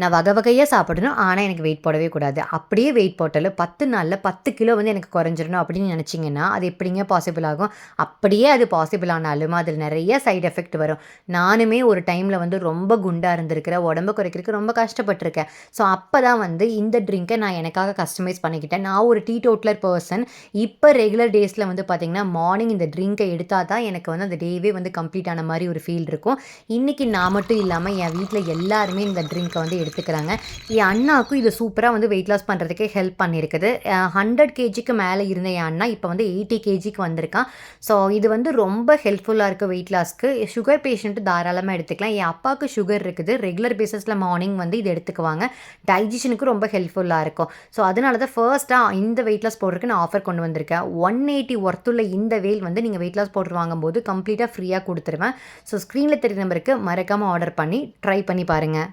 நான் வகை வகையாக சாப்பிடணும், ஆனால் எனக்கு வெயிட் போடவே கூடாது. அப்படியே வெயிட் போட்டாலும் 10 நாளில் 10 கிலோ வந்து எனக்கு குறைஞ்சிரணும் அப்படின்னு நினச்சிங்கன்னா அது எப்படிங்க பாசிபிள் ஆகும்? அப்படியே அது பாசிபிள் ஆனாலும் அதில் நிறைய சைட் எஃபெக்ட் வரும். நானுமே ஒரு டைமில் வந்து ரொம்ப குண்டாக இருந்திருக்கிறேன், உடம்பு குறைக்கிறதுக்கு ரொம்ப கஷ்டப்பட்டிருக்கேன். ஸோ அப்போ தான் வந்து இந்த ட்ரிங்கை நான் எனக்காக கஸ்டமைஸ் பண்ணிக்கிட்டேன். நான் ஒரு டீடோட்டலர் பர்சன். இப்போ ரெகுலர் டேஸில் வந்து பார்த்திங்கன்னா மார்னிங் இந்த ட்ரிங்கை எடுத்தால் தான் எனக்கு வந்து அந்த டேவே வந்து கம்ப்ளீட் ஆன மாதிரி ஒரு ஃபீல் இருக்கும். இன்றைக்கி நான் மட்டும் இல்லாமல் என் வீட்டில் எல்லாருமே இந்த ட்ரிங்க்கை வந்து எடுத்துக்கிறாங்க. என் அண்ணாவுக்கும் இது சூப்பராக வந்து வெயிட் லாஸ் பண்ணுறதுக்கே ஹெல்ப் பண்ணியிருக்குது. 100 கேஜிக்கு மேலே இருந்த என் அண்ணா இப்போ வந்து 80 கேஜிக்கு வந்திருக்கான். ஸோ இது வந்து ரொம்ப ஹெல்ப்ஃபுல்லாக இருக்குது வெயிட் லாஸ்க்கு. சுகர் பேஷண்ட்டு தாராளமாக எடுத்துக்கலாம். என் அப்பாவுக்கு சுகர் இருக்குது. ரெகுலர் பேஸஸில் மார்னிங் வந்து இது எடுத்துக்குவாங்க. டைஜஷனுக்கு ரொம்ப ஹெல்ப்ஃபுல்லாக இருக்கும். ஸோ அதனால தான் ஃபர்ஸ்ட்டாக இந்த வெயிட் லாஸ் பவுடருக்கு நான் ஆஃபர் கொண்டு வந்திருக்கேன். 180 ஒர்த்துள்ள இந்த வேல் வந்து நீங்கள் வெயிட் லாஸ் பவுடர் வாங்கும்போது கம்ப்ளீட்டாக ஃப்ரீயாக கொடுத்துருவேன். ஸோ ஸ்க்ரீனில் தெரியுற நம்பருக்கு மறக்காமல் ஆர்டர் பண்ணி ட்ரை பண்ணி பாருங்கள்.